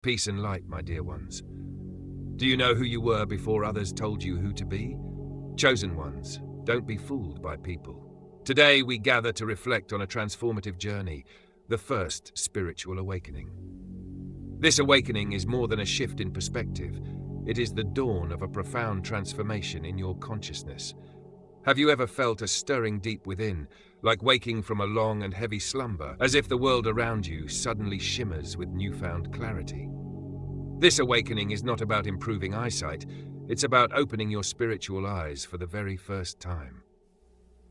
Peace and light, my dear ones. Do you know who you were before others told you who to be? Chosen ones, don't be fooled by people. Today we gather to reflect on a transformative journey, the first spiritual awakening. This awakening is more than a shift in perspective. It is the dawn of a profound transformation in your consciousness. Have you ever felt a stirring deep within, like waking from a long and heavy slumber, as if the world around you suddenly shimmers with newfound clarity? This awakening is not about improving eyesight, it's about opening your spiritual eyes for the very first time.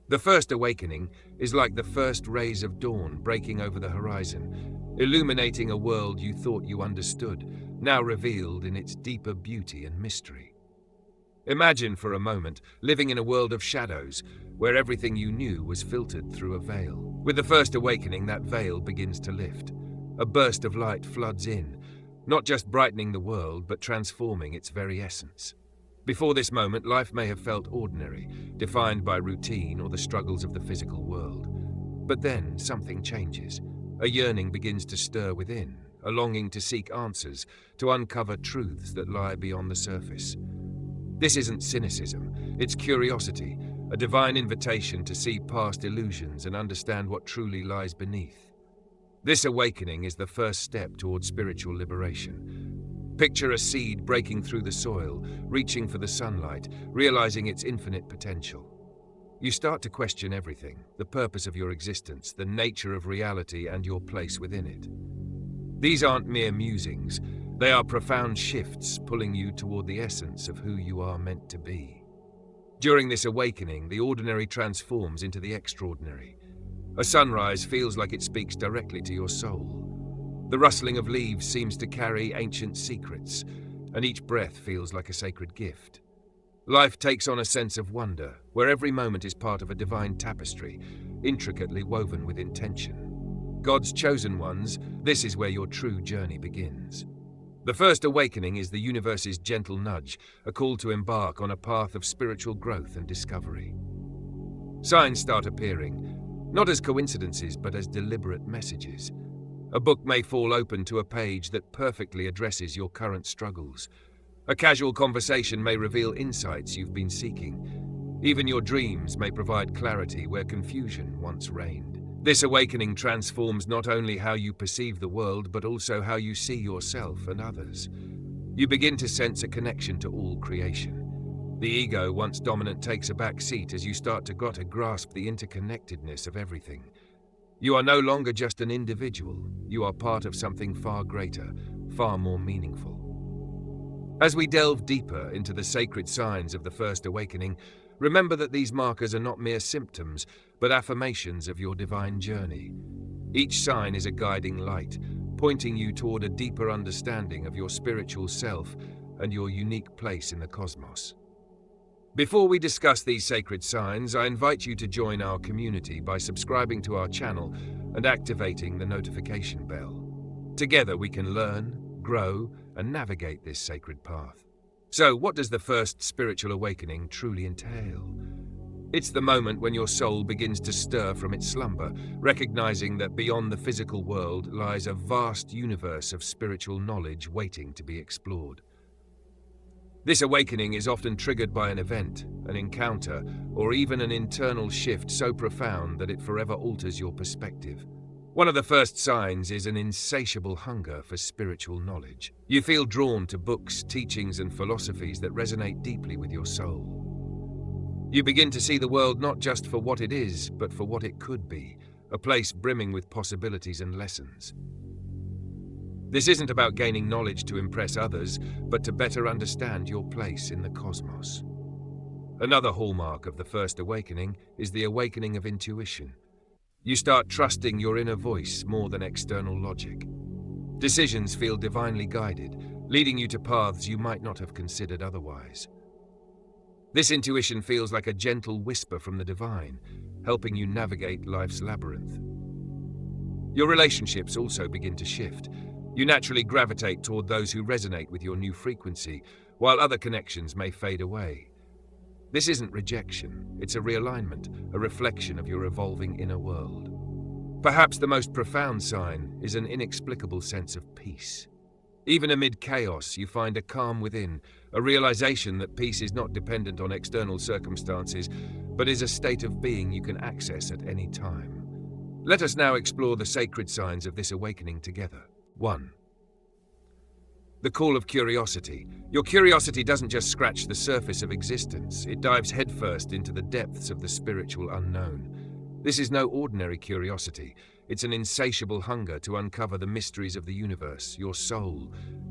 The first awakening is like the first rays of dawn breaking over the horizon, illuminating a world you thought you understood, now revealed in its deeper beauty and mystery. Imagine for a moment living in a world of shadows, where everything you knew was filtered through a veil. With the first awakening, that veil begins to lift. A burst of light floods in, not just brightening the world, but transforming its very essence. Before this moment, life may have felt ordinary, defined by routine or the struggles of the physical world. But then something changes. A yearning begins to stir within, a longing to seek answers, to uncover truths that lie beyond the surface. This isn't cynicism, it's curiosity, a divine invitation to see past illusions and understand what truly lies beneath. This awakening is the first step toward spiritual liberation. Picture a seed breaking through the soil, reaching for the sunlight, realizing its infinite potential. You start to question everything, the purpose of your existence, the nature of reality, and your place within it. These aren't mere musings. They are profound shifts pulling you toward the essence of who you are meant to be. During this awakening, the ordinary transforms into the extraordinary. A sunrise feels like it speaks directly to your soul. The rustling of leaves seems to carry ancient secrets, and each breath feels like a sacred gift. Life takes on a sense of wonder, where every moment is part of a divine tapestry, intricately woven with intention. God's chosen ones, this is where your true journey begins. The first awakening is the universe's gentle nudge, a call to embark on a path of spiritual growth and discovery. Signs start appearing, not as coincidences but as deliberate messages. A book may fall open to a page that perfectly addresses your current struggles. A casual conversation may reveal insights you've been seeking. Even your dreams may provide clarity where confusion once reigned. This awakening transforms not only how you perceive the world, but also how you see yourself and others. You begin to sense a connection to all creation. The ego, once dominant, takes a back seat as you start to grasp the interconnectedness of everything. You are no longer just an individual. You are part of something far greater, far more meaningful. As we delve deeper into the sacred signs of the first awakening, remember that these markers are not mere symptoms, but affirmations of your divine journey. Each sign is a guiding light, pointing you toward a deeper understanding of your spiritual self and your unique place in the cosmos. Before we discuss these sacred signs, I invite you to join our community by subscribing to our channel and activating the notification bell. Together we can learn, grow, and navigate this sacred path. So, what does the first spiritual awakening truly entail? It's the moment when your soul begins to stir from its slumber, recognizing that beyond the physical world lies a vast universe of spiritual knowledge waiting to be explored. This awakening is often triggered by an event, an encounter, or even an internal shift so profound that it forever alters your perspective. One of the first signs is an insatiable hunger for spiritual knowledge. You feel drawn to books, teachings, and philosophies that resonate deeply with your soul. You begin to see the world not just for what it is, but for what it could be, a place brimming with possibilities and lessons. This isn't about gaining knowledge to impress others, but to better understand your place in the cosmos. Another hallmark of the first awakening is the awakening of intuition. You start trusting your inner voice more than external logic. Decisions feel divinely guided, leading you to paths you might not have considered otherwise. This intuition feels like a gentle whisper from the divine, helping you navigate life's labyrinth. Your relationships also begin to shift. You naturally gravitate toward those who resonate with your new frequency, while other connections may fade away. This isn't rejection, it's a realignment, a reflection of your evolving inner world. Perhaps the most profound sign is an inexplicable sense of peace. Even amid chaos, you find a calm within, a realization that peace is not dependent on external circumstances, but is a state of being you can access at any time. Let us now explore the sacred signs of this awakening together. 1. The call of curiosity. Your curiosity doesn't just scratch the surface of existence, it dives headfirst into the depths of the spiritual unknown. This is no ordinary curiosity. It's an insatiable hunger to uncover the mysteries of the universe, your soul,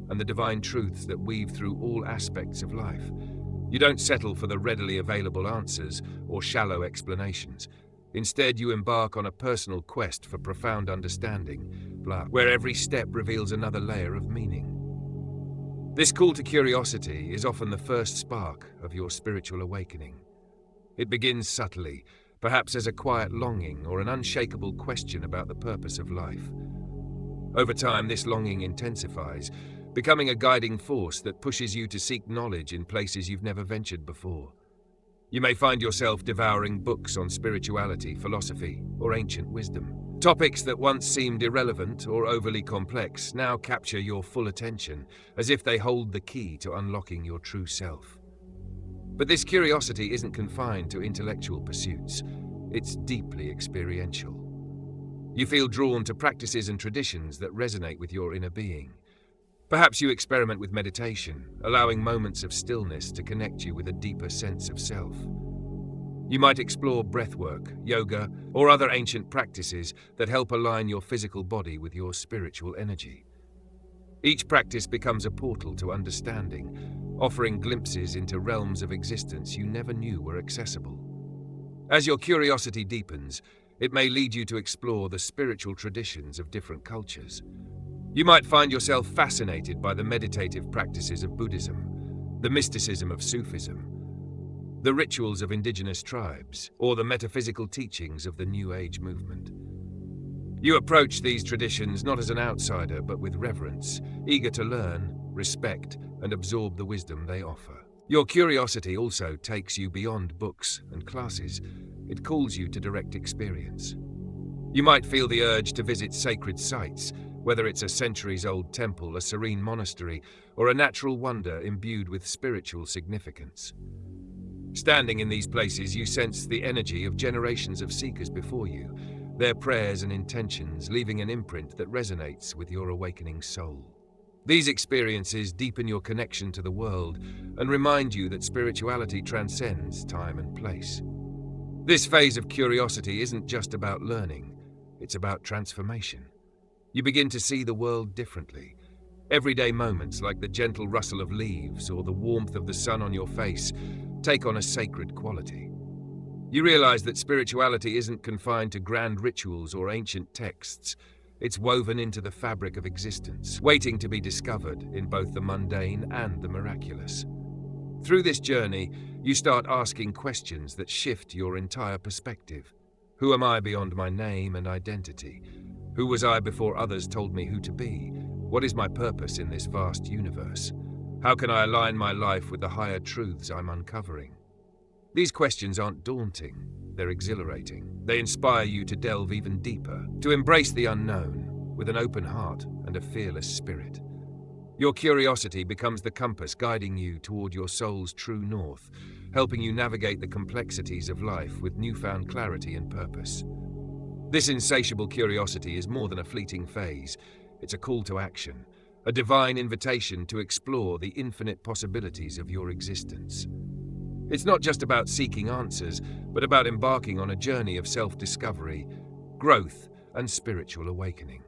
and the divine truths that weave through all aspects of life. You don't settle for the readily available answers or shallow explanations. Instead, you embark on a personal quest for profound understanding, where every step reveals another layer of meaning. This call to curiosity is often the first spark of your spiritual awakening. It begins subtly, perhaps as a quiet longing or an unshakable question about the purpose of life. Over time, this longing intensifies, becoming a guiding force that pushes you to seek knowledge in places you've never ventured before. You may find yourself devouring books on spirituality, philosophy, or ancient wisdom. Topics that once seemed irrelevant or overly complex now capture your full attention, as if they hold the key to unlocking your true self. But this curiosity isn't confined to intellectual pursuits. It's deeply experiential. You feel drawn to practices and traditions that resonate with your inner being. Perhaps you experiment with meditation, allowing moments of stillness to connect you with a deeper sense of self. You might explore breathwork, yoga, or other ancient practices that help align your physical body with your spiritual energy. Each practice becomes a portal to understanding, offering glimpses into realms of existence you never knew were accessible. As your curiosity deepens, it may lead you to explore the spiritual traditions of different cultures. You might find yourself fascinated by the meditative practices of Buddhism, the mysticism of Sufism, the rituals of indigenous tribes, or the metaphysical teachings of the New Age movement. You approach these traditions not as an outsider, but with reverence, eager to learn, respect, and absorb the wisdom they offer. Your curiosity also takes you beyond books and classes. It calls you to direct experience. You might feel the urge to visit sacred sites, whether it's a centuries-old temple, a serene monastery, or a natural wonder imbued with spiritual significance. Standing in these places, you sense the energy of generations of seekers before you, their prayers and intentions leaving an imprint that resonates with your awakening soul. These experiences deepen your connection to the world and remind you that spirituality transcends time and place. This phase of curiosity isn't just about learning, it's about transformation. You begin to see the world differently. Everyday moments like the gentle rustle of leaves or the warmth of the sun on your face take on a sacred quality. You realize that spirituality isn't confined to grand rituals or ancient texts. It's woven into the fabric of existence, waiting to be discovered in both the mundane and the miraculous. Through this journey, you start asking questions that shift your entire perspective. Who am I beyond my name and identity? Who was I before others told me who to be? What is my purpose in this vast universe? How can I align my life with the higher truths I'm uncovering? These questions aren't daunting, they're exhilarating. They inspire you to delve even deeper, to embrace the unknown with an open heart and a fearless spirit. Your curiosity becomes the compass guiding you toward your soul's true north, helping you navigate the complexities of life with newfound clarity and purpose. This insatiable curiosity is more than a fleeting phase. It's a call to action, a divine invitation to explore the infinite possibilities of your existence. It's not just about seeking answers, but about embarking on a journey of self-discovery, growth, and spiritual awakening.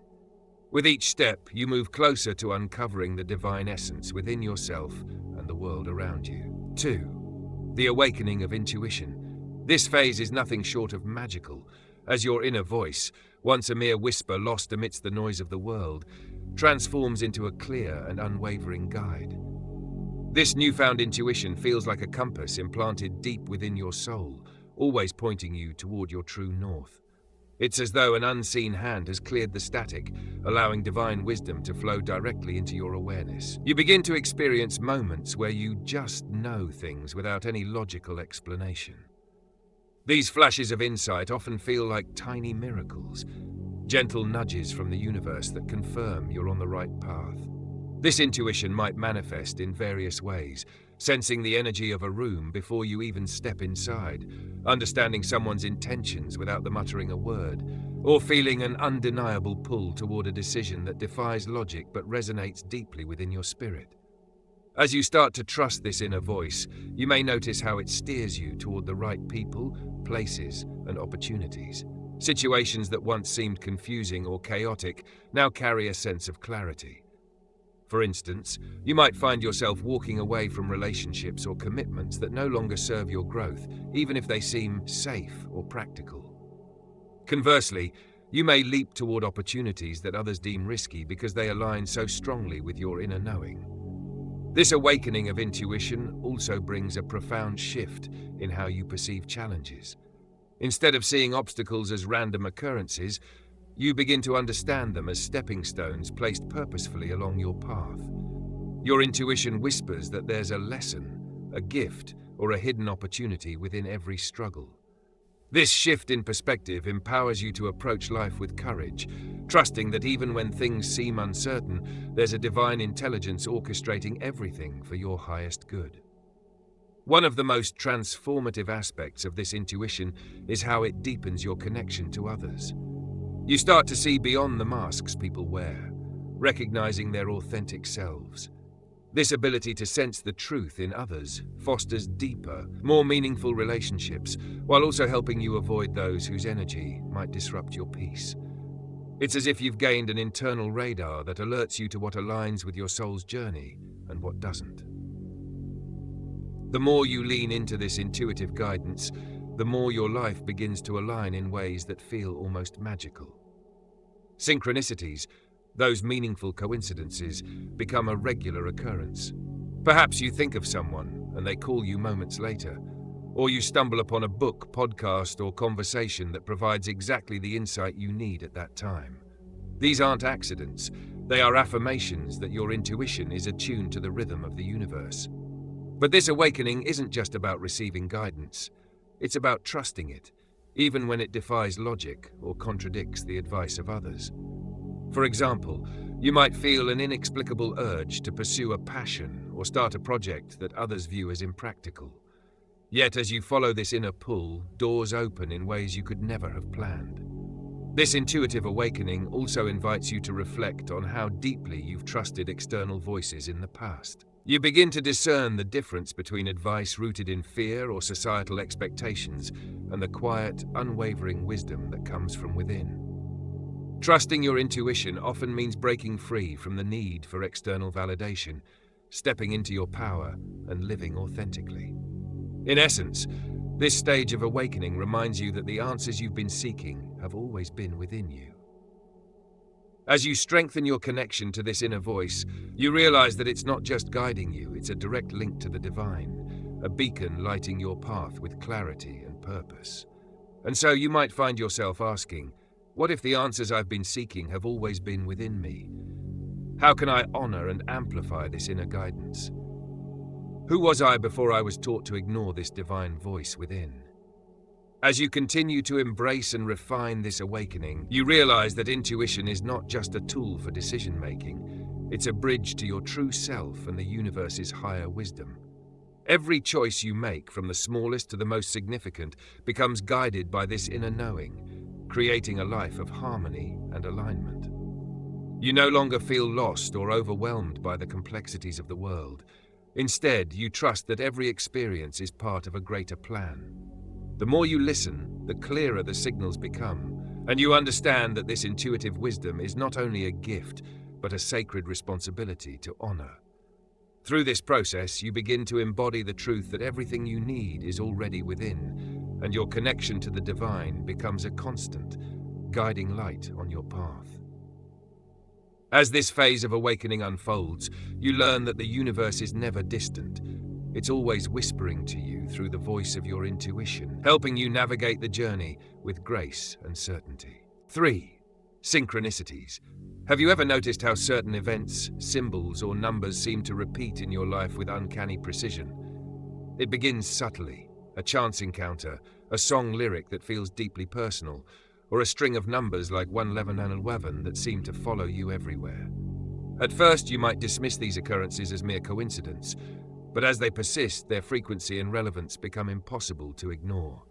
With each step, you move closer to uncovering the divine essence within yourself and the world around you. 2. The awakening of intuition. This phase is nothing short of magical, as your inner voice, once a mere whisper lost amidst the noise of the world, transforms into a clear and unwavering guide. This newfound intuition feels like a compass implanted deep within your soul, always pointing you toward your true north. It's as though an unseen hand has cleared the static, allowing divine wisdom to flow directly into your awareness. You begin to experience moments where you just know things without any logical explanation. These flashes of insight often feel like tiny miracles, gentle nudges from the universe that confirm you're on the right path. This intuition might manifest in various ways: sensing the energy of a room before you even step inside, understanding someone's intentions without them uttering a word, or feeling an undeniable pull toward a decision that defies logic but resonates deeply within your spirit. As you start to trust this inner voice, you may notice how it steers you toward the right people, places, and opportunities. Situations that once seemed confusing or chaotic now carry a sense of clarity. For instance, you might find yourself walking away from relationships or commitments that no longer serve your growth, even if they seem safe or practical. Conversely, you may leap toward opportunities that others deem risky because they align so strongly with your inner knowing. This awakening of intuition also brings a profound shift in how you perceive challenges. Instead of seeing obstacles as random occurrences, you begin to understand them as stepping stones placed purposefully along your path. Your intuition whispers that there's a lesson, a gift, or a hidden opportunity within every struggle. This shift in perspective empowers you to approach life with courage, trusting that even when things seem uncertain, there's a divine intelligence orchestrating everything for your highest good. One of the most transformative aspects of this intuition is how it deepens your connection to others. You start to see beyond the masks people wear, recognizing their authentic selves. This ability to sense the truth in others fosters deeper, more meaningful relationships, while also helping you avoid those whose energy might disrupt your peace. It's as if you've gained an internal radar that alerts you to what aligns with your soul's journey and what doesn't. The more you lean into this intuitive guidance, the more your life begins to align in ways that feel almost magical. Synchronicities, those meaningful coincidences, become a regular occurrence. Perhaps you think of someone and they call you moments later, or you stumble upon a book, podcast, or conversation that provides exactly the insight you need at that time. These aren't accidents, they are affirmations that your intuition is attuned to the rhythm of the universe. But this awakening isn't just about receiving guidance, it's about trusting it, even when it defies logic or contradicts the advice of others. For example, you might feel an inexplicable urge to pursue a passion or start a project that others view as impractical. Yet as you follow this inner pull, doors open in ways you could never have planned. This intuitive awakening also invites you to reflect on how deeply you've trusted external voices in the past. You begin to discern the difference between advice rooted in fear or societal expectations and the quiet, unwavering wisdom that comes from within. Trusting your intuition often means breaking free from the need for external validation, stepping into your power, and living authentically. In essence, this stage of awakening reminds you that the answers you've been seeking have always been within you. As you strengthen your connection to this inner voice, you realize that it's not just guiding you, it's a direct link to the divine, a beacon lighting your path with clarity and purpose. And so you might find yourself asking, what if the answers I've been seeking have always been within me? How can I honor and amplify this inner guidance? Who was I before I was taught to ignore this divine voice within? As you continue to embrace and refine this awakening, you realize that intuition is not just a tool for decision-making, it's a bridge to your true self and the universe's higher wisdom. Every choice you make, from the smallest to the most significant, becomes guided by this inner knowing, creating a life of harmony and alignment. You no longer feel lost or overwhelmed by the complexities of the world. Instead, you trust that every experience is part of a greater plan. The more you listen, the clearer the signals become, and you understand that this intuitive wisdom is not only a gift, but a sacred responsibility to honor. Through this process, you begin to embody the truth that everything you need is already within, and your connection to the divine becomes a constant, guiding light on your path. As this phase of awakening unfolds, you learn that the universe is never distant. It's always whispering to you through the voice of your intuition, helping you navigate the journey with grace and certainty. 3. Synchronicities. Have you ever noticed how certain events, symbols, or numbers seem to repeat in your life with uncanny precision? It begins subtly, a chance encounter, a song lyric that feels deeply personal, or a string of numbers like 111 and 11 that seem to follow you everywhere. At first, you might dismiss these occurrences as mere coincidence, but as they persist, their frequency and relevance become impossible to ignore.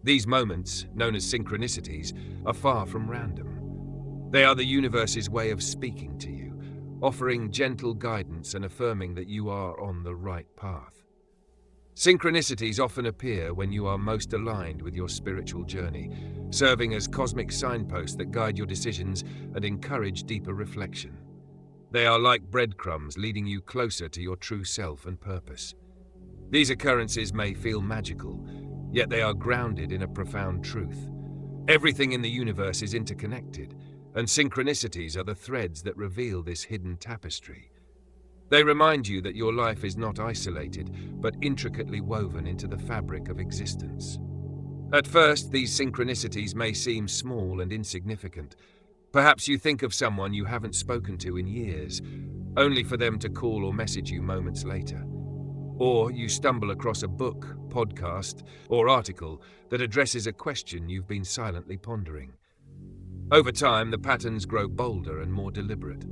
These moments, known as synchronicities, are far from random. They are the universe's way of speaking to you, offering gentle guidance and affirming that you are on the right path. Synchronicities often appear when you are most aligned with your spiritual journey, serving as cosmic signposts that guide your decisions and encourage deeper reflection. They are like breadcrumbs leading you closer to your true self and purpose. These occurrences may feel magical, yet they are grounded in a profound truth. Everything in the universe is interconnected, and synchronicities are the threads that reveal this hidden tapestry. They remind you that your life is not isolated, but intricately woven into the fabric of existence. At first, these synchronicities may seem small and insignificant. Perhaps you think of someone you haven't spoken to in years, only for them to call or message you moments later. Or you stumble across a book, podcast, or article that addresses a question you've been silently pondering. Over time, the patterns grow bolder and more deliberate.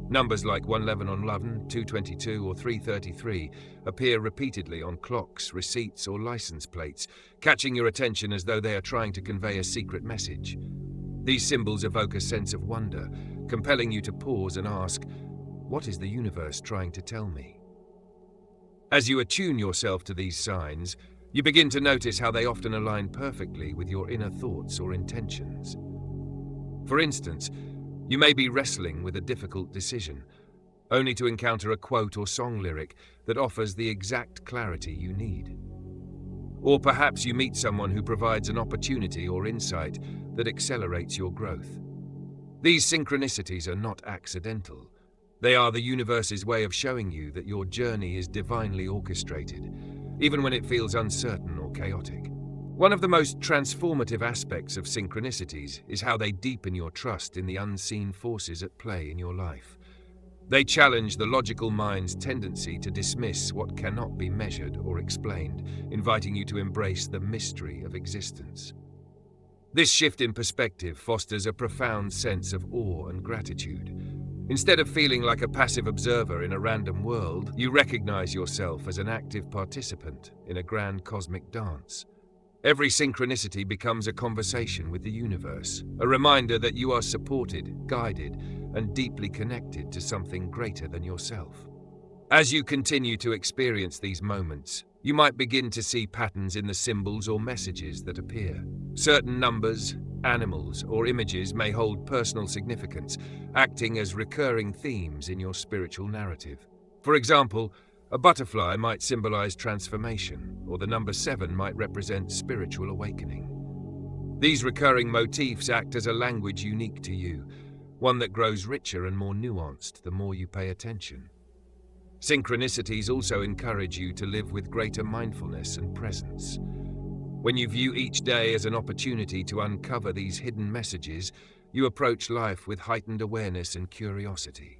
Numbers like 111 on 11, 222, or 333 appear repeatedly on clocks, receipts, or license plates, catching your attention as though they are trying to convey a secret message. These symbols evoke a sense of wonder, compelling you to pause and ask, "What is the universe trying to tell me?" As you attune yourself to these signs, you begin to notice how they often align perfectly with your inner thoughts or intentions. For instance, you may be wrestling with a difficult decision, only to encounter a quote or song lyric that offers the exact clarity you need. Or perhaps you meet someone who provides an opportunity or insight that accelerates your growth. These synchronicities are not accidental. They are the universe's way of showing you that your journey is divinely orchestrated, even when it feels uncertain or chaotic. One of the most transformative aspects of synchronicities is how they deepen your trust in the unseen forces at play in your life. They challenge the logical mind's tendency to dismiss what cannot be measured or explained, inviting you to embrace the mystery of existence. This shift in perspective fosters a profound sense of awe and gratitude. Instead of feeling like a passive observer in a random world, you recognize yourself as an active participant in a grand cosmic dance. Every synchronicity becomes a conversation with the universe, a reminder that you are supported, guided, and deeply connected to something greater than yourself. As you continue to experience these moments, you might begin to see patterns in the symbols or messages that appear. Certain numbers, animals, or images may hold personal significance, acting as recurring themes in your spiritual narrative. For example, a butterfly might symbolize transformation, or the number 7 might represent spiritual awakening. These recurring motifs act as a language unique to you, one that grows richer and more nuanced the more you pay attention. Synchronicities also encourage you to live with greater mindfulness and presence. When you view each day as an opportunity to uncover these hidden messages, you approach life with heightened awareness and curiosity.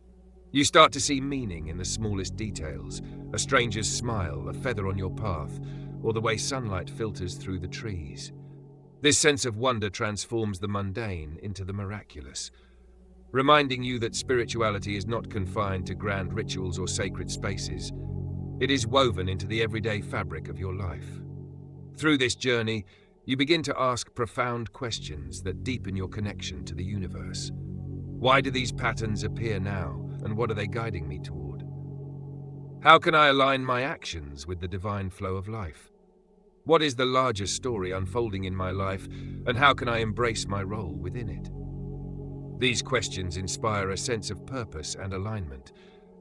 You start to see meaning in the smallest details, a stranger's smile, a feather on your path, or the way sunlight filters through the trees. This sense of wonder transforms the mundane into the miraculous, reminding you that spirituality is not confined to grand rituals or sacred spaces. It is woven into the everyday fabric of your life. Through this journey, you begin to ask profound questions that deepen your connection to the universe. Why do these patterns appear now? And what are they guiding me toward? How can I align my actions with the divine flow of life? What is the larger story unfolding in my life, and how can I embrace my role within it? These questions inspire a sense of purpose and alignment,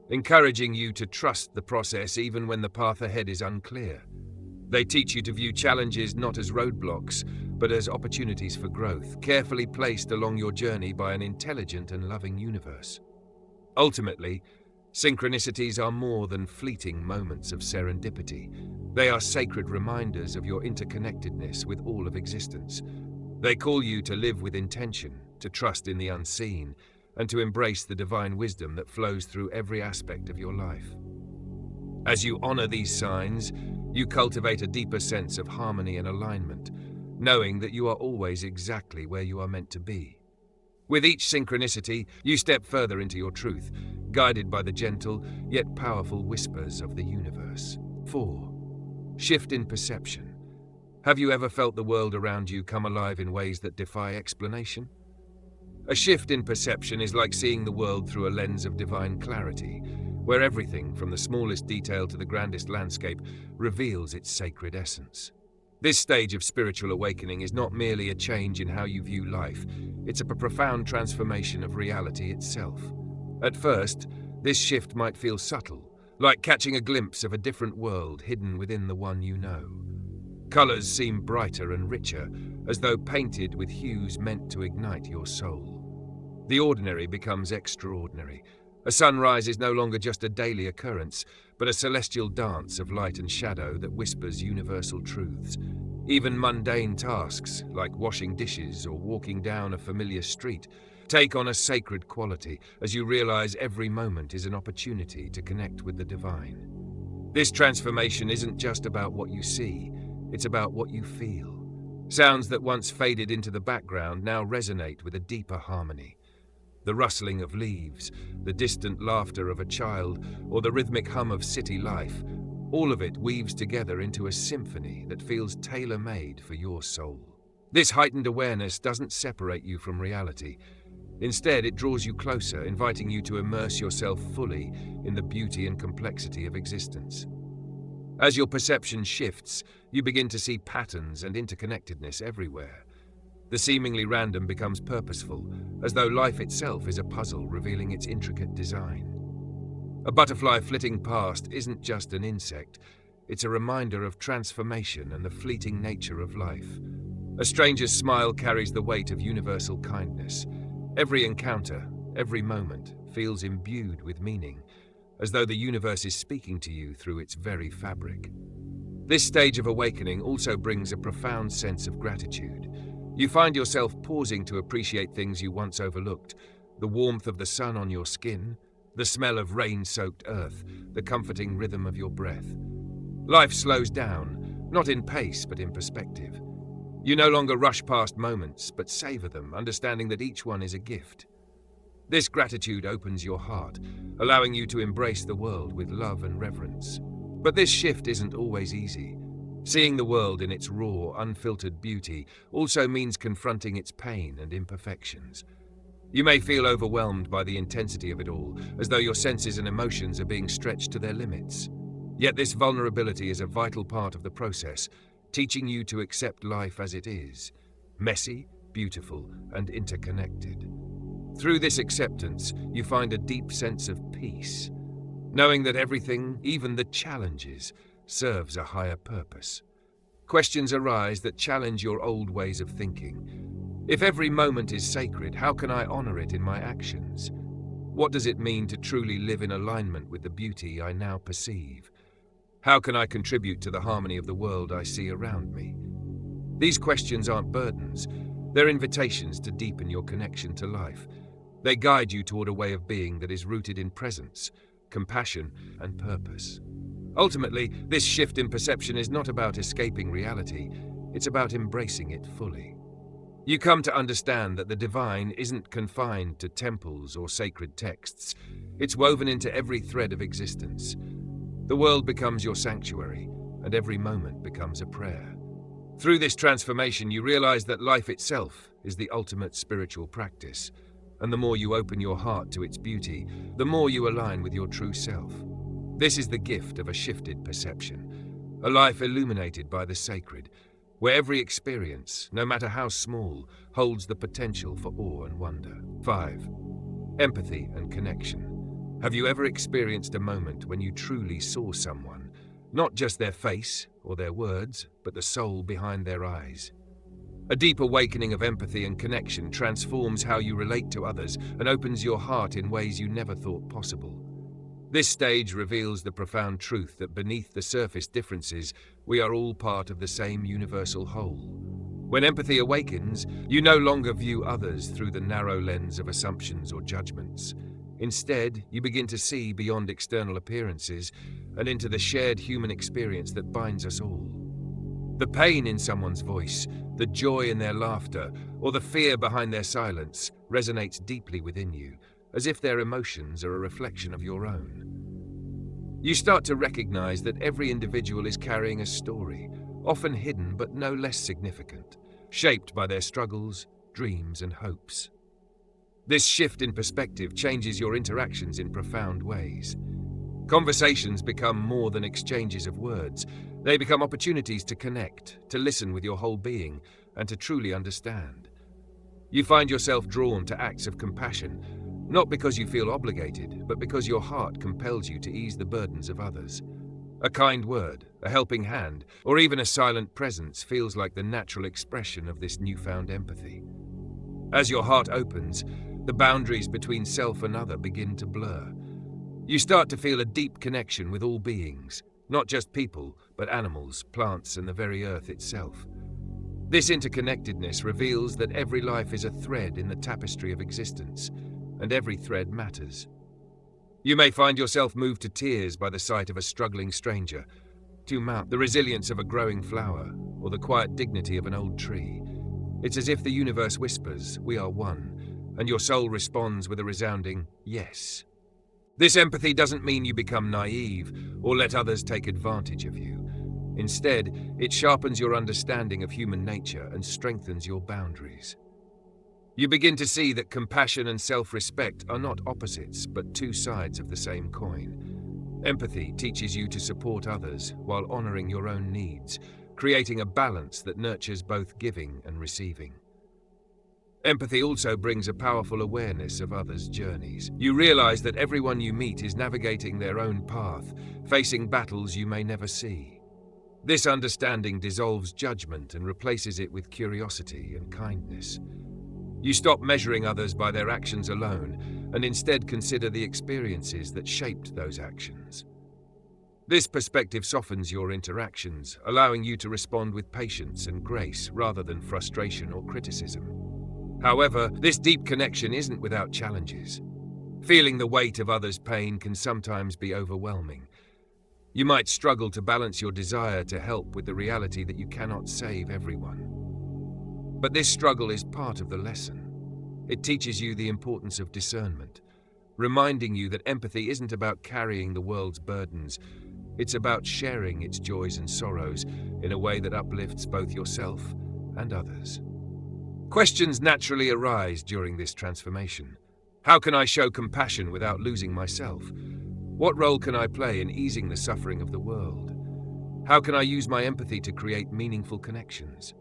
encouraging you to trust the process even when the path ahead is unclear. They teach you to view challenges not as roadblocks, but as opportunities for growth, carefully placed along your journey by an intelligent and loving universe. Ultimately, synchronicities are more than fleeting moments of serendipity. They are sacred reminders of your interconnectedness with all of existence. They call you to live with intention, to trust in the unseen, and to embrace the divine wisdom that flows through every aspect of your life. As you honor these signs, you cultivate a deeper sense of harmony and alignment, knowing that you are always exactly where you are meant to be. With each synchronicity, you step further into your truth, guided by the gentle yet powerful whispers of the universe. 4. Shift in perception. Have you ever felt the world around you come alive in ways that defy explanation? A shift in perception is like seeing the world through a lens of divine clarity, where everything, from the smallest detail to the grandest landscape, reveals its sacred essence. This stage of spiritual awakening is not merely a change in how you view life, it's a profound transformation of reality itself. At first, this shift might feel subtle, like catching a glimpse of a different world hidden within the one you know. Colors seem brighter and richer, as though painted with hues meant to ignite your soul. The ordinary becomes extraordinary. A sunrise is no longer just a daily occurrence, but a celestial dance of light and shadow that whispers universal truths. Even mundane tasks, like washing dishes or walking down a familiar street, take on a sacred quality as you realize every moment is an opportunity to connect with the divine. This transformation isn't just about what you see, it's about what you feel. Sounds that once faded into the background now resonate with a deeper harmony. The rustling of leaves, the distant laughter of a child, or the rhythmic hum of city life, all of it weaves together into a symphony that feels tailor-made for your soul. This heightened awareness doesn't separate you from reality. Instead, it draws you closer, inviting you to immerse yourself fully in the beauty and complexity of existence. As your perception shifts, you begin to see patterns and interconnectedness everywhere. The seemingly random becomes purposeful, as though life itself is a puzzle revealing its intricate design. A butterfly flitting past isn't just an insect, it's a reminder of transformation and the fleeting nature of life. A stranger's smile carries the weight of universal kindness. Every encounter, every moment, feels imbued with meaning, as though the universe is speaking to you through its very fabric. This stage of awakening also brings a profound sense of gratitude. You find yourself pausing to appreciate things you once overlooked: the warmth of the sun on your skin, the smell of rain-soaked earth, the comforting rhythm of your breath. Life slows down, not in pace but in perspective. You no longer rush past moments, but savor them, understanding that each one is a gift. This gratitude opens your heart, allowing you to embrace the world with love and reverence. But this shift isn't always easy. Seeing the world in its raw, unfiltered beauty also means confronting its pain and imperfections. You may feel overwhelmed by the intensity of it all, as though your senses and emotions are being stretched to their limits. Yet this vulnerability is a vital part of the process, teaching you to accept life as it is: messy, beautiful, and interconnected. Through this acceptance, you find a deep sense of peace, knowing that everything, even the challenges, serves a higher purpose. Questions arise that challenge your old ways of thinking. If every moment is sacred, how can I honor it in my actions? What does it mean to truly live in alignment with the beauty I now perceive? How can I contribute to the harmony of the world I see around me? These questions aren't burdens, they're invitations to deepen your connection to life. They guide you toward a way of being that is rooted in presence, compassion, and purpose. Ultimately, this shift in perception is not about escaping reality, it's about embracing it fully. You come to understand that the divine isn't confined to temples or sacred texts. It's woven into every thread of existence. The world becomes your sanctuary, and every moment becomes a prayer. Through this transformation, you realize that life itself is the ultimate spiritual practice, and the more you open your heart to its beauty, the more you align with your true self. This is the gift of a shifted perception, a life illuminated by the sacred, where every experience, no matter how small, holds the potential for awe and wonder. 5. Empathy and connection. Have you ever experienced a moment when you truly saw someone, not just their face or their words, but the soul behind their eyes? A deep awakening of empathy and connection transforms how you relate to others and opens your heart in ways you never thought possible. This stage reveals the profound truth that beneath the surface differences, we are all part of the same universal whole. When empathy awakens, you no longer view others through the narrow lens of assumptions or judgments. Instead, you begin to see beyond external appearances and into the shared human experience that binds us all. The pain in someone's voice, the joy in their laughter, or the fear behind their silence resonates deeply within you, as if their emotions are a reflection of your own. You start to recognize that every individual is carrying a story, often hidden but no less significant, shaped by their struggles, dreams, and hopes. This shift in perspective changes your interactions in profound ways. Conversations become more than exchanges of words. They become opportunities to connect, to listen with your whole being, and to truly understand. You find yourself drawn to acts of compassion, not because you feel obligated, but because your heart compels you to ease the burdens of others. A kind word, a helping hand, or even a silent presence feels like the natural expression of this newfound empathy. As your heart opens, the boundaries between self and other begin to blur. You start to feel a deep connection with all beings, not just people, but animals, plants, and the very earth itself. This interconnectedness reveals that every life is a thread in the tapestry of existence, and every thread matters. You may find yourself moved to tears by the sight of a struggling stranger, to mount the resilience of a growing flower, or the quiet dignity of an old tree. It's as if the universe whispers, "We are one," and your soul responds with a resounding yes. This empathy doesn't mean you become naive or let others take advantage of you. Instead, it sharpens your understanding of human nature and strengthens your boundaries. You begin to see that compassion and self-respect are not opposites, but two sides of the same coin. Empathy teaches you to support others while honoring your own needs, creating a balance that nurtures both giving and receiving. Empathy also brings a powerful awareness of others' journeys. You realize that everyone you meet is navigating their own path, facing battles you may never see. This understanding dissolves judgment and replaces it with curiosity and kindness. You stop measuring others by their actions alone, and instead consider the experiences that shaped those actions. This perspective softens your interactions, allowing you to respond with patience and grace rather than frustration or criticism. However, this deep connection isn't without challenges. Feeling the weight of others' pain can sometimes be overwhelming. You might struggle to balance your desire to help with the reality that you cannot save everyone. But this struggle is part of the lesson. It teaches you the importance of discernment, reminding you that empathy isn't about carrying the world's burdens. It's about sharing its joys and sorrows in a way that uplifts both yourself and others. Questions naturally arise during this transformation. How can I show compassion without losing myself? What role can I play in easing the suffering of the world? How can I use my empathy to create meaningful connections?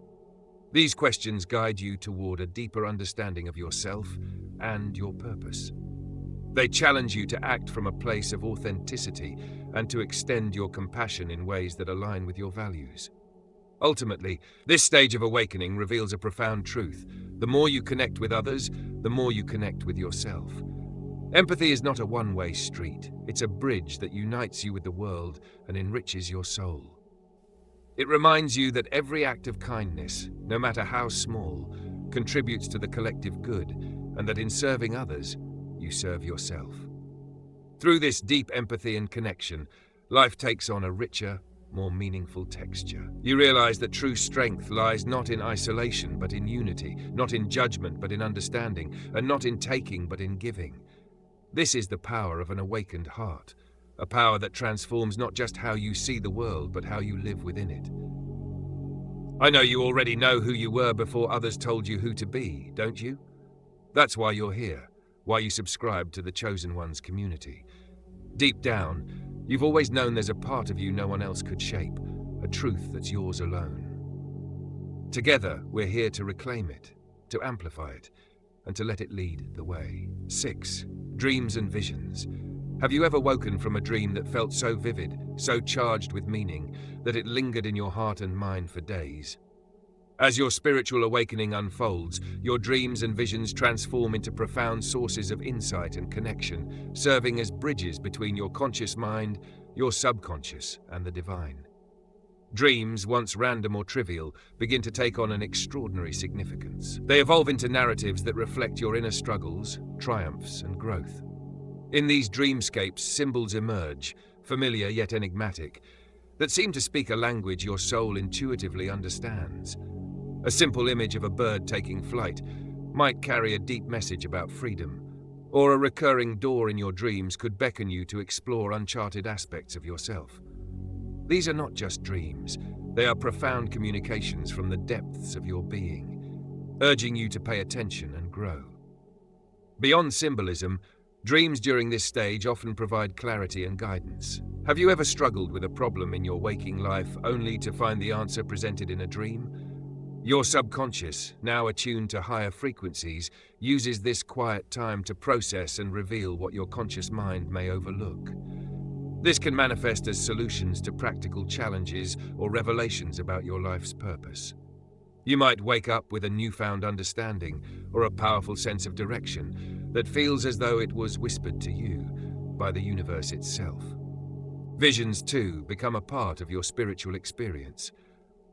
These questions guide you toward a deeper understanding of yourself and your purpose. They challenge you to act from a place of authenticity and to extend your compassion in ways that align with your values. Ultimately, this stage of awakening reveals a profound truth. The more you connect with others, the more you connect with yourself. Empathy is not a one-way street. It's a bridge that unites you with the world and enriches your soul. It reminds you that every act of kindness, no matter how small, contributes to the collective good, and that in serving others, you serve yourself. Through this deep empathy and connection, life takes on a richer, more meaningful texture. You realize that true strength lies not in isolation but in unity, not in judgment but in understanding, and not in taking but in giving. This is the power of an awakened heart, a power that transforms not just how you see the world but how you live within it. I know you already know who you were before others told you who to be, don't you? That's why you're here, why you subscribe to the Chosen Ones community. Deep down, you've always known there's a part of you no one else could shape, a truth that's yours alone. Together, we're here to reclaim it, to amplify it, and to let it lead the way. 6. Dreams and visions. Have you ever woken from a dream that felt so vivid, so charged with meaning, that it lingered in your heart and mind for days? As your spiritual awakening unfolds, your dreams and visions transform into profound sources of insight and connection, serving as bridges between your conscious mind, your subconscious, and the divine. Dreams, once random or trivial, begin to take on an extraordinary significance. They evolve into narratives that reflect your inner struggles, triumphs, and growth. In these dreamscapes, symbols emerge, familiar yet enigmatic, that seem to speak a language your soul intuitively understands. A simple image of a bird taking flight might carry a deep message about freedom, or a recurring door in your dreams could beckon you to explore uncharted aspects of yourself. These are not just dreams, they are profound communications from the depths of your being, urging you to pay attention and grow. Beyond symbolism, dreams during this stage often provide clarity and guidance. Have you ever struggled with a problem in your waking life only to find the answer presented in a dream? Your subconscious, now attuned to higher frequencies, uses this quiet time to process and reveal what your conscious mind may overlook. This can manifest as solutions to practical challenges or revelations about your life's purpose. You might wake up with a newfound understanding or a powerful sense of direction that feels as though it was whispered to you by the universe itself. Visions, too, become a part of your spiritual experience.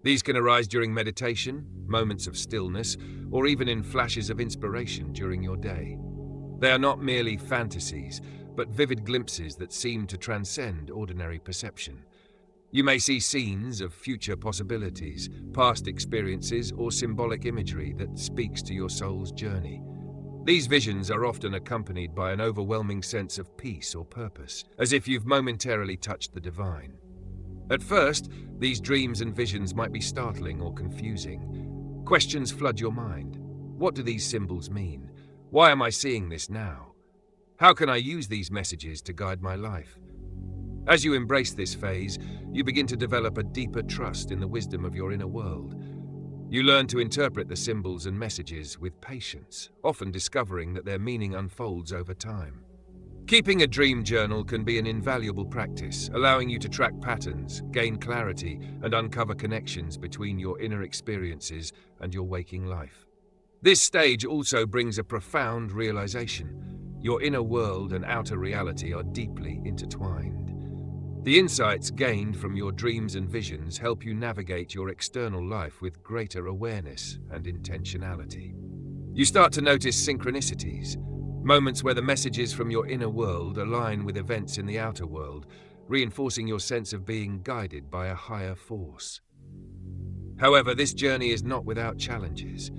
These can arise during meditation, moments of stillness, or even in flashes of inspiration during your day. They are not merely fantasies, but vivid glimpses that seem to transcend ordinary perception. You may see scenes of future possibilities, past experiences, or symbolic imagery that speaks to your soul's journey. These visions are often accompanied by an overwhelming sense of peace or purpose, as if you've momentarily touched the divine. At first, these dreams and visions might be startling or confusing. Questions flood your mind. What do these symbols mean? Why am I seeing this now? How can I use these messages to guide my life? As you embrace this phase, you begin to develop a deeper trust in the wisdom of your inner world. You learn to interpret the symbols and messages with patience, often discovering that their meaning unfolds over time. Keeping a dream journal can be an invaluable practice, allowing you to track patterns, gain clarity, and uncover connections between your inner experiences and your waking life. This stage also brings a profound realization. Your inner world and outer reality are deeply intertwined. The insights gained from your dreams and visions help you navigate your external life with greater awareness and intentionality. You start to notice synchronicities, moments where the messages from your inner world align with events in the outer world, reinforcing your sense of being guided by a higher force. However, this journey is not without challenges.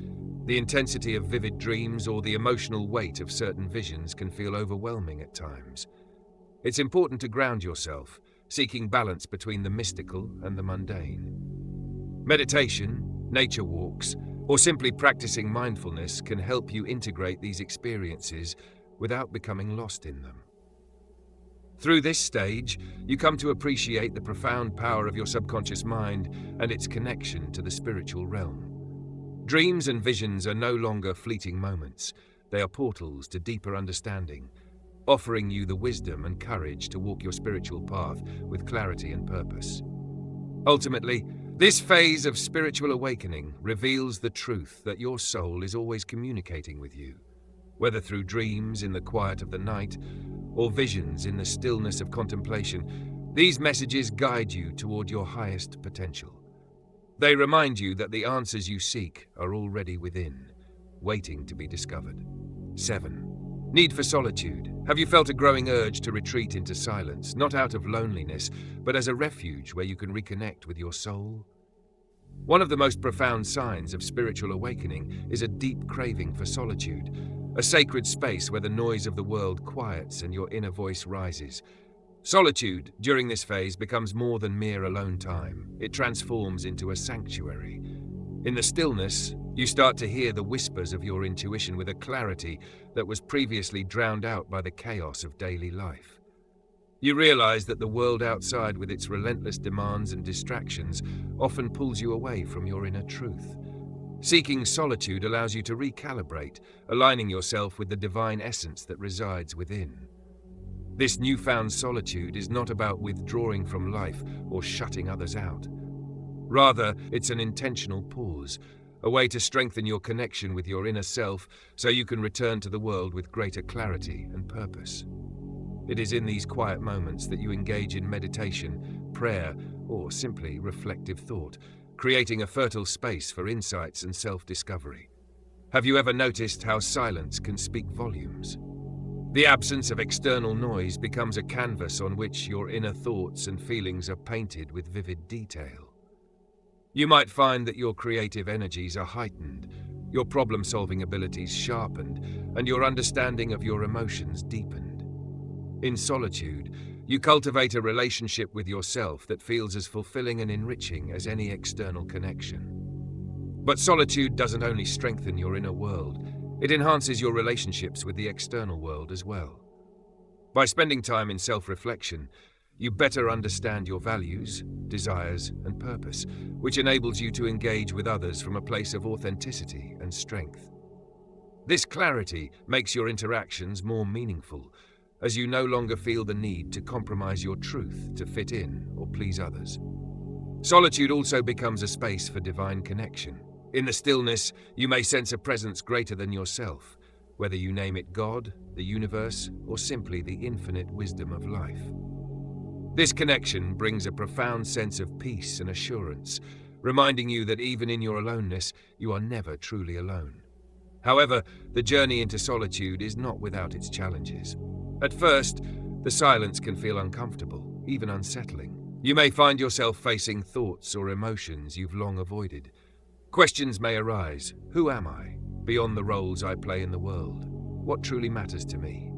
The intensity of vivid dreams or the emotional weight of certain visions can feel overwhelming at times. It's important to ground yourself, seeking balance between the mystical and the mundane. Meditation, nature walks, or simply practicing mindfulness can help you integrate these experiences without becoming lost in them. Through this stage, you come to appreciate the profound power of your subconscious mind and its connection to the spiritual realm. Dreams and visions are no longer fleeting moments. They are portals to deeper understanding, offering you the wisdom and courage to walk your spiritual path with clarity and purpose. Ultimately, this phase of spiritual awakening reveals the truth that your soul is always communicating with you, whether through dreams in the quiet of the night or visions in the stillness of contemplation. These messages guide you toward your highest potential. They remind you that the answers you seek are already within, waiting to be discovered. 7. Need for solitude. Have you felt a growing urge to retreat into silence, not out of loneliness, but as a refuge where you can reconnect with your soul? One of the most profound signs of spiritual awakening is a deep craving for solitude, a sacred space where the noise of the world quiets and your inner voice rises. Solitude, during this phase, becomes more than mere alone time. It transforms into a sanctuary. In the stillness, you start to hear the whispers of your intuition with a clarity that was previously drowned out by the chaos of daily life. You realize that the world outside, with its relentless demands and distractions, often pulls you away from your inner truth. Seeking solitude allows you to recalibrate, aligning yourself with the divine essence that resides within. This newfound solitude is not about withdrawing from life or shutting others out. Rather, it's an intentional pause, a way to strengthen your connection with your inner self so you can return to the world with greater clarity and purpose. It is in these quiet moments that you engage in meditation, prayer, or simply reflective thought, creating a fertile space for insights and self-discovery. Have you ever noticed how silence can speak volumes? The absence of external noise becomes a canvas on which your inner thoughts and feelings are painted with vivid detail. You might find that your creative energies are heightened, your problem-solving abilities sharpened, and your understanding of your emotions deepened. In solitude, you cultivate a relationship with yourself that feels as fulfilling and enriching as any external connection. But solitude doesn't only strengthen your inner world, it enhances your relationships with the external world as well. By spending time in self-reflection, you better understand your values, desires, and purpose, which enables you to engage with others from a place of authenticity and strength. This clarity makes your interactions more meaningful, as you no longer feel the need to compromise your truth to fit in or please others. Solitude also becomes a space for divine connection. In the stillness, you may sense a presence greater than yourself, whether you name it God, the universe, or simply the infinite wisdom of life. This connection brings a profound sense of peace and assurance, reminding you that even in your aloneness, you are never truly alone. However, the journey into solitude is not without its challenges. At first, the silence can feel uncomfortable, even unsettling. You may find yourself facing thoughts or emotions you've long avoided. Questions may arise. Who am I? Beyond the roles I play in the world, what truly matters to me?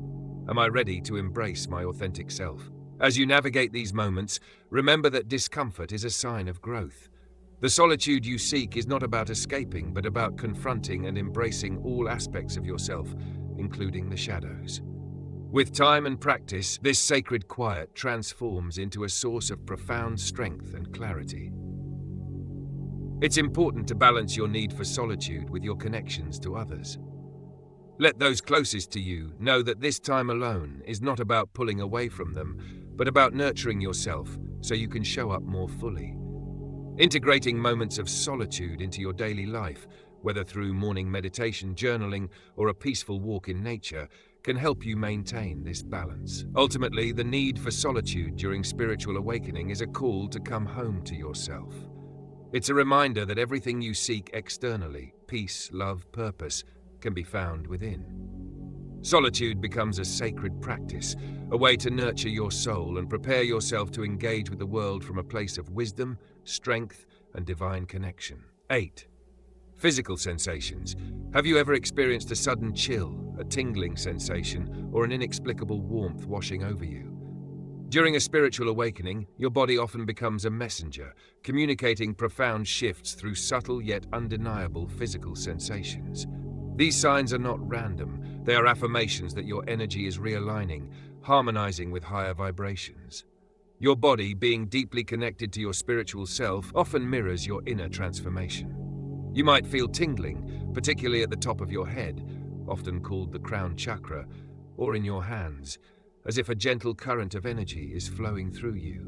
Am I ready to embrace my authentic self? As you navigate these moments, remember that discomfort is a sign of growth. The solitude you seek is not about escaping, but about confronting and embracing all aspects of yourself, including the shadows. With time and practice, this sacred quiet transforms into a source of profound strength and clarity. It's important to balance your need for solitude with your connections to others. Let those closest to you know that this time alone is not about pulling away from them, but about nurturing yourself so you can show up more fully. Integrating moments of solitude into your daily life, whether through morning meditation, journaling, or a peaceful walk in nature, can help you maintain this balance. Ultimately, the need for solitude during spiritual awakening is a call to come home to yourself. It's a reminder that everything you seek externally, peace, love, purpose, can be found within. Solitude becomes a sacred practice, a way to nurture your soul and prepare yourself to engage with the world from a place of wisdom, strength, and divine connection. 8. Physical sensations. Have you ever experienced a sudden chill, a tingling sensation, or an inexplicable warmth washing over you? During a spiritual awakening, your body often becomes a messenger, communicating profound shifts through subtle yet undeniable physical sensations. These signs are not random, they are affirmations that your energy is realigning, harmonizing with higher vibrations. Your body, being deeply connected to your spiritual self, often mirrors your inner transformation. You might feel tingling, particularly at the top of your head, often called the crown chakra, or in your hands, as if a gentle current of energy is flowing through you.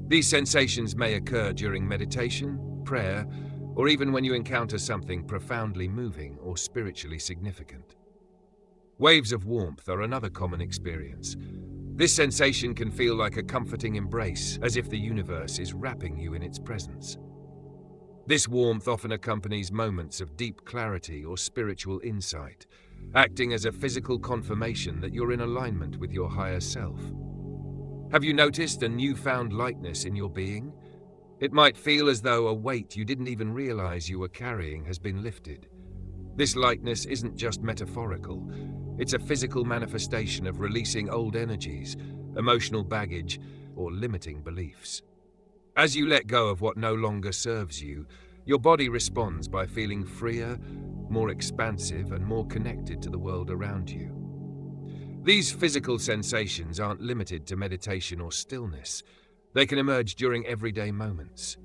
These sensations may occur during meditation, prayer, or even when you encounter something profoundly moving or spiritually significant. Waves of warmth are another common experience. This sensation can feel like a comforting embrace, as if the universe is wrapping you in its presence. This warmth often accompanies moments of deep clarity or spiritual insight, acting as a physical confirmation that you're in alignment with your higher self. Have you noticed a newfound lightness in your being? It might feel as though a weight you didn't even realize you were carrying has been lifted. This lightness isn't just metaphorical. It's a physical manifestation of releasing old energies, emotional baggage, or limiting beliefs. As you let go of what no longer serves you, your body responds by feeling freer, more expansive, and more connected to the world around you. These physical sensations aren't limited to meditation or stillness. They can emerge during everyday moments.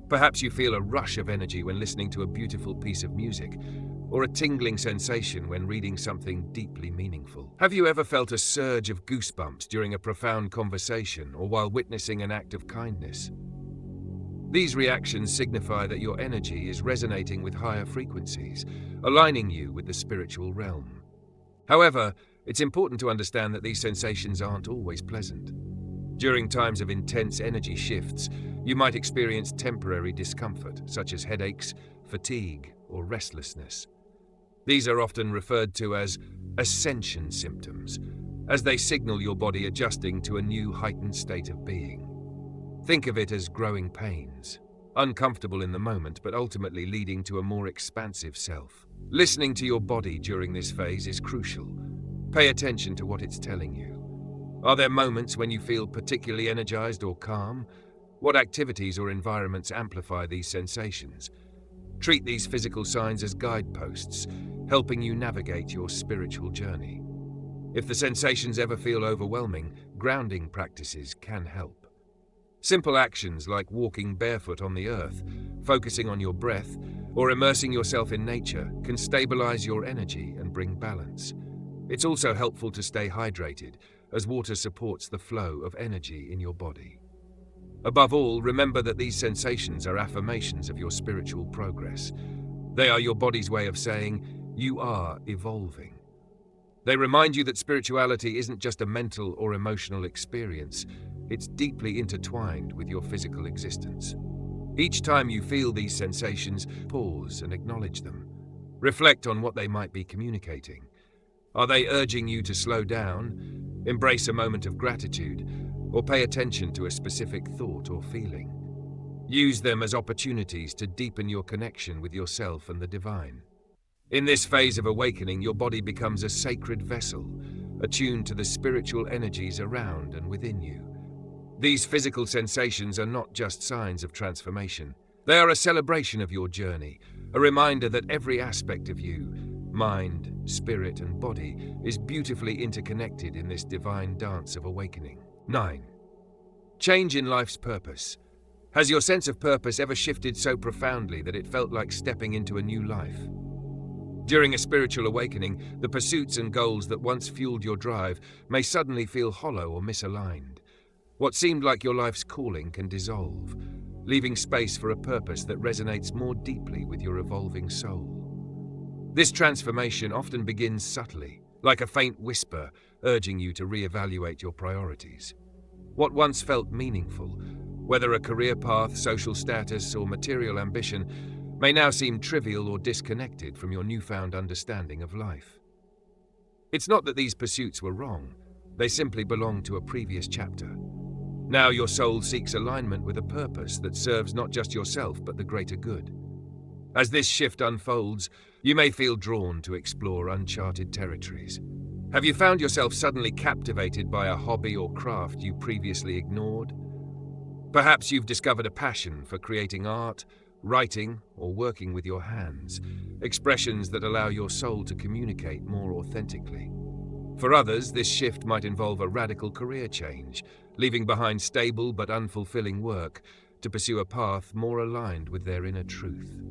Perhaps you feel a rush of energy when listening to a beautiful piece of music, or a tingling sensation when reading something deeply meaningful. Have you ever felt a surge of goosebumps during a profound conversation or while witnessing an act of kindness? These reactions signify that your energy is resonating with higher frequencies, aligning you with the spiritual realm. However, it's important to understand that these sensations aren't always pleasant. During times of intense energy shifts, you might experience temporary discomfort, such as headaches, fatigue, or restlessness. These are often referred to as ascension symptoms, as they signal your body adjusting to a new heightened state of being. Think of it as growing pains, uncomfortable in the moment, but ultimately leading to a more expansive self. Listening to your body during this phase is crucial. Pay attention to what it's telling you. Are there moments when you feel particularly energized or calm? What activities or environments amplify these sensations? Treat these physical signs as guideposts, helping you navigate your spiritual journey. If the sensations ever feel overwhelming, grounding practices can help. Simple actions like walking barefoot on the earth, focusing on your breath, or immersing yourself in nature can stabilize your energy and bring balance. It's also helpful to stay hydrated, as water supports the flow of energy in your body. Above all, remember that these sensations are affirmations of your spiritual progress. They are your body's way of saying, you are evolving. They remind you that spirituality isn't just a mental or emotional experience, it's deeply intertwined with your physical existence. Each time you feel these sensations, pause and acknowledge them. Reflect on what they might be communicating. Are they urging you to slow down, embrace a moment of gratitude, or pay attention to a specific thought or feeling? Use them as opportunities to deepen your connection with yourself and the divine. In this phase of awakening, your body becomes a sacred vessel, attuned to the spiritual energies around and within you. These physical sensations are not just signs of transformation. They are a celebration of your journey, a reminder that every aspect of you, mind, spirit, and body, is beautifully interconnected in this divine dance of awakening. 9. Change in life's purpose. Has your sense of purpose ever shifted so profoundly that it felt like stepping into a new life? During a spiritual awakening, the pursuits and goals that once fueled your drive may suddenly feel hollow or misaligned. What seemed like your life's calling can dissolve, leaving space for a purpose that resonates more deeply with your evolving soul. This transformation often begins subtly, like a faint whisper urging you to reevaluate your priorities. What once felt meaningful, whether a career path, social status, or material ambition, may now seem trivial or disconnected from your newfound understanding of life. It's not that these pursuits were wrong, they simply belong to a previous chapter. Now your soul seeks alignment with a purpose that serves not just yourself but the greater good. As this shift unfolds, you may feel drawn to explore uncharted territories. Have you found yourself suddenly captivated by a hobby or craft you previously ignored? Perhaps you've discovered a passion for creating art, writing, or working with your hands, expressions that allow your soul to communicate more authentically. For others, this shift might involve a radical career change, leaving behind stable but unfulfilling work to pursue a path more aligned with their inner truth.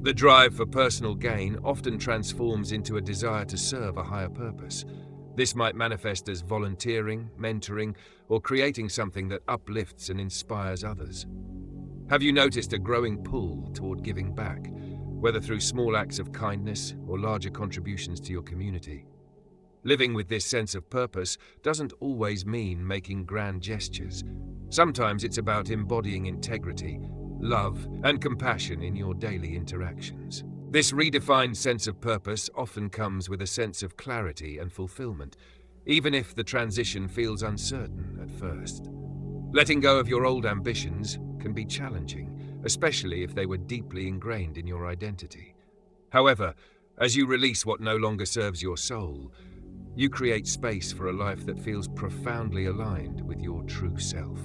The drive for personal gain often transforms into a desire to serve a higher purpose. This might manifest as volunteering, mentoring, or creating something that uplifts and inspires others. Have you noticed a growing pull toward giving back, whether through small acts of kindness or larger contributions to your community? Living with this sense of purpose doesn't always mean making grand gestures. Sometimes it's about embodying integrity, love, and compassion in your daily interactions. This redefined sense of purpose often comes with a sense of clarity and fulfillment, even if the transition feels uncertain at first. Letting go of your old ambitions can be challenging, especially if they were deeply ingrained in your identity. However, as you release what no longer serves your soul, you create space for a life that feels profoundly aligned with your true self.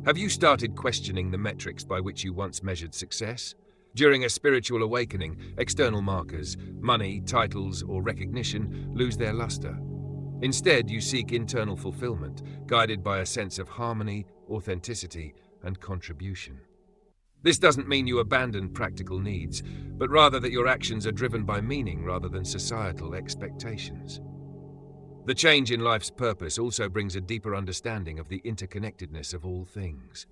Have you started questioning the metrics by which you once measured success? During a spiritual awakening, external markers, money, titles, or recognition lose their luster. Instead, you seek internal fulfillment, guided by a sense of harmony, authenticity, and contribution. This doesn't mean you abandon practical needs, but rather that your actions are driven by meaning rather than societal expectations. The change in life's purpose also brings a deeper understanding of the interconnectedness of all things.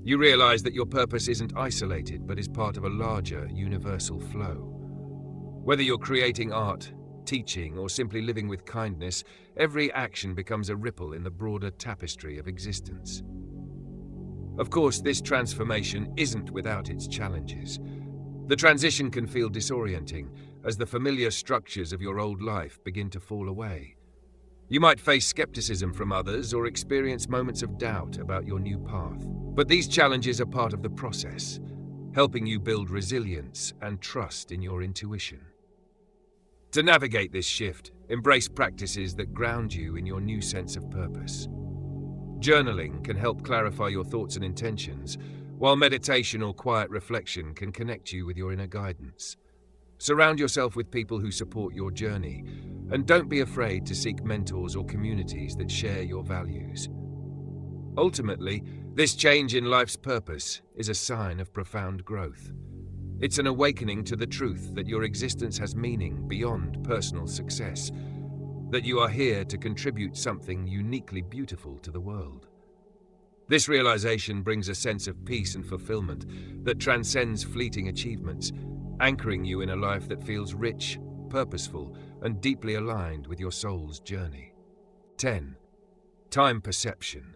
You realize that your purpose isn't isolated, but is part of a larger, universal flow. Whether you're creating art, teaching, or simply living with kindness, every action becomes a ripple in the broader tapestry of existence. Of course, this transformation isn't without its challenges. The transition can feel disorienting, as the familiar structures of your old life begin to fall away. You might face skepticism from others or experience moments of doubt about your new path. But these challenges are part of the process, helping you build resilience and trust in your intuition. To navigate this shift, embrace practices that ground you in your new sense of purpose. Journaling can help clarify your thoughts and intentions, while meditation or quiet reflection can connect you with your inner guidance. Surround yourself with people who support your journey, and don't be afraid to seek mentors or communities that share your values. Ultimately, this change in life's purpose is a sign of profound growth. It's an awakening to the truth that your existence has meaning beyond personal success, that you are here to contribute something uniquely beautiful to the world. This realization brings a sense of peace and fulfillment that transcends fleeting achievements, anchoring you in a life that feels rich, purposeful, and deeply aligned with your soul's journey. 10. Time perception.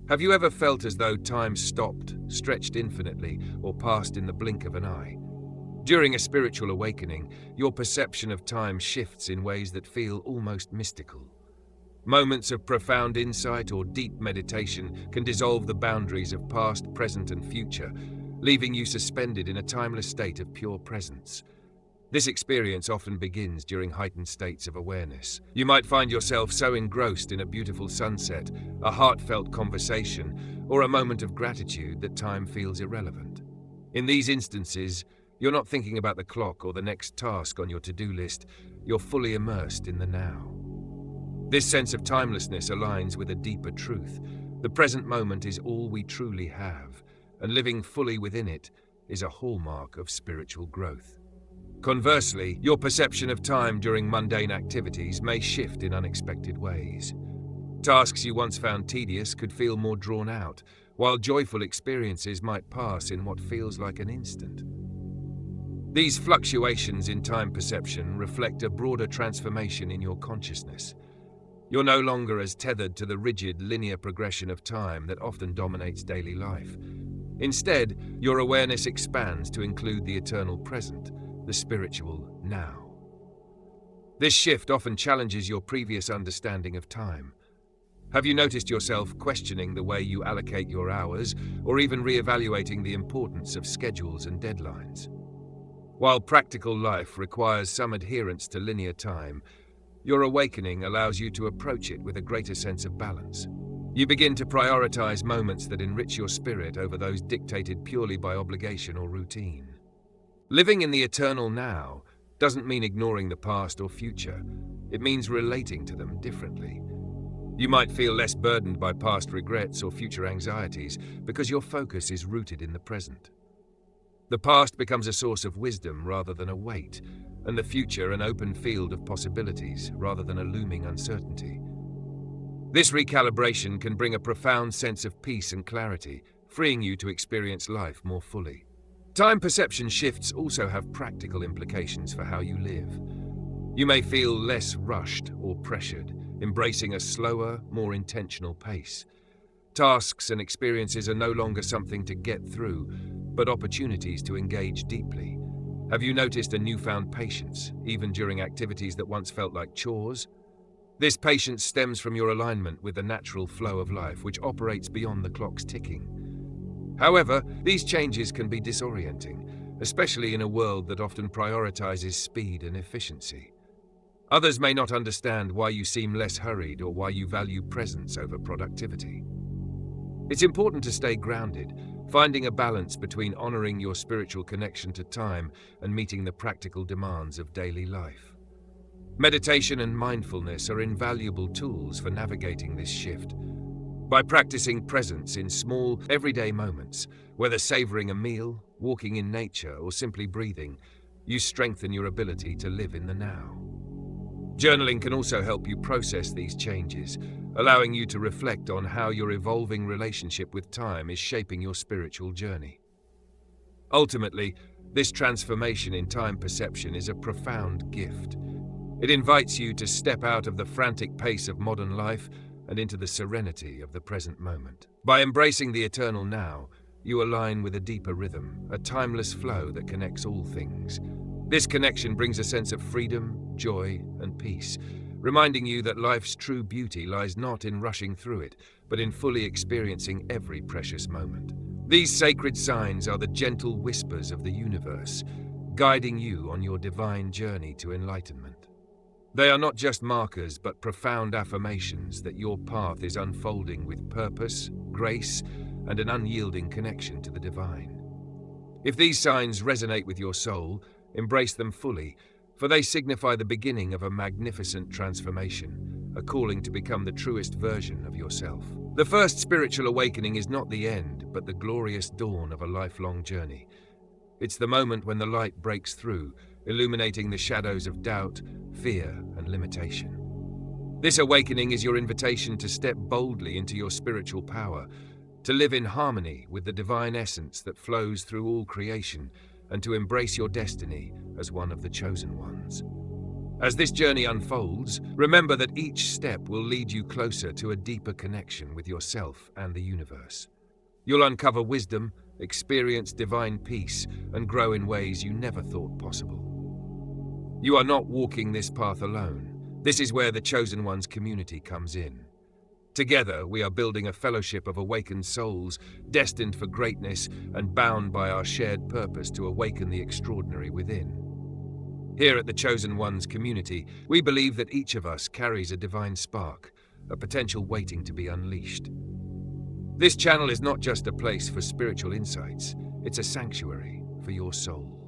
Have you ever felt as though time stopped, stretched infinitely, or passed in the blink of an eye? During a spiritual awakening, your perception of time shifts in ways that feel almost mystical. Moments of profound insight or deep meditation can dissolve the boundaries of past, present, and future, leaving you suspended in a timeless state of pure presence. This experience often begins during heightened states of awareness. You might find yourself so engrossed in a beautiful sunset, a heartfelt conversation, or a moment of gratitude that time feels irrelevant. In these instances, you're not thinking about the clock or the next task on your to-do list. You're fully immersed in the now. This sense of timelessness aligns with a deeper truth. The present moment is all we truly have, and living fully within it is a hallmark of spiritual growth. Conversely, your perception of time during mundane activities may shift in unexpected ways. Tasks you once found tedious could feel more drawn out, while joyful experiences might pass in what feels like an instant. These fluctuations in time perception reflect a broader transformation in your consciousness. You're no longer as tethered to the rigid, linear progression of time that often dominates daily life. Instead, your awareness expands to include the eternal present, the spiritual now. This shift often challenges your previous understanding of time. Have you noticed yourself questioning the way you allocate your hours, or even reevaluating the importance of schedules and deadlines? While practical life requires some adherence to linear time, your awakening allows you to approach it with a greater sense of balance. You begin to prioritize moments that enrich your spirit over those dictated purely by obligation or routine. Living in the eternal now doesn't mean ignoring the past or future. It means relating to them differently. You might feel less burdened by past regrets or future anxieties because your focus is rooted in the present. The past becomes a source of wisdom rather than a weight, and the future an open field of possibilities rather than a looming uncertainty. This recalibration can bring a profound sense of peace and clarity, freeing you to experience life more fully. Time perception shifts also have practical implications for how you live. You may feel less rushed or pressured, embracing a slower, more intentional pace. Tasks and experiences are no longer something to get through, but opportunities to engage deeply. Have you noticed a newfound patience, even during activities that once felt like chores? This patience stems from your alignment with the natural flow of life, which operates beyond the clock's ticking. However, these changes can be disorienting, especially in a world that often prioritizes speed and efficiency. Others may not understand why you seem less hurried or why you value presence over productivity. It's important to stay grounded, finding a balance between honoring your spiritual connection to time and meeting the practical demands of daily life. Meditation and mindfulness are invaluable tools for navigating this shift. By practicing presence in small, everyday moments, whether savoring a meal, walking in nature, or simply breathing, you strengthen your ability to live in the now. Journaling can also help you process these changes, allowing you to reflect on how your evolving relationship with time is shaping your spiritual journey. Ultimately, this transformation in time perception is a profound gift. It invites you to step out of the frantic pace of modern life and into the serenity of the present moment. By embracing the eternal now, you align with a deeper rhythm, a timeless flow that connects all things. This connection brings a sense of freedom, joy, and peace, reminding you that life's true beauty lies not in rushing through it, but in fully experiencing every precious moment. These sacred signs are the gentle whispers of the universe, guiding you on your divine journey to enlightenment. They are not just markers, but profound affirmations that your path is unfolding with purpose, grace, and an unyielding connection to the divine. If these signs resonate with your soul, embrace them fully, for they signify the beginning of a magnificent transformation, a calling to become the truest version of yourself. The first spiritual awakening is not the end, but the glorious dawn of a lifelong journey. It's the moment when the light breaks through, illuminating the shadows of doubt, fear, and limitation. This awakening is your invitation to step boldly into your spiritual power, to live in harmony with the divine essence that flows through all creation, and to embrace your destiny as one of the chosen ones. As this journey unfolds, remember that each step will lead you closer to a deeper connection with yourself and the universe. You'll uncover wisdom, experience divine peace, and grow in ways you never thought possible. You are not walking this path alone. This is where the Chosen Ones community comes in. Together, we are building a fellowship of awakened souls, destined for greatness and bound by our shared purpose to awaken the extraordinary within. Here at the Chosen Ones community, we believe that each of us carries a divine spark, a potential waiting to be unleashed. This channel is not just a place for spiritual insights, it's a sanctuary for your soul.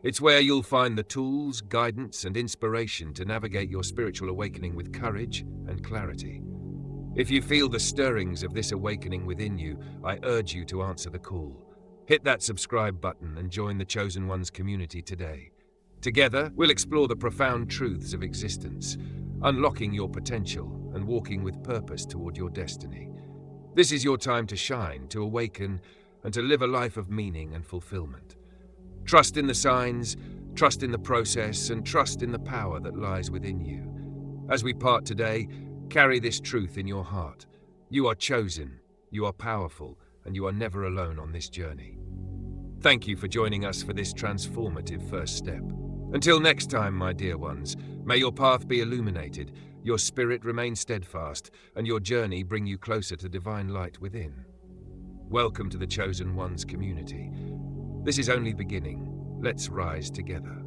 It's where you'll find the tools, guidance, and inspiration to navigate your spiritual awakening with courage and clarity. If you feel the stirrings of this awakening within you, I urge you to answer the call. Hit that subscribe button and join the Chosen Ones community today. Together, we'll explore the profound truths of existence, unlocking your potential and walking with purpose toward your destiny. This is your time to shine, to awaken, and to live a life of meaning and fulfillment. Trust in the signs, trust in the process, and trust in the power that lies within you. As we part today, carry this truth in your heart. You are chosen, you are powerful, and you are never alone on this journey. Thank you for joining us for this transformative first step. Until next time, my dear ones, may your path be illuminated, your spirit remain steadfast, and your journey bring you closer to divine light within. Welcome to the Chosen Ones community. This is only beginning. Let's rise together.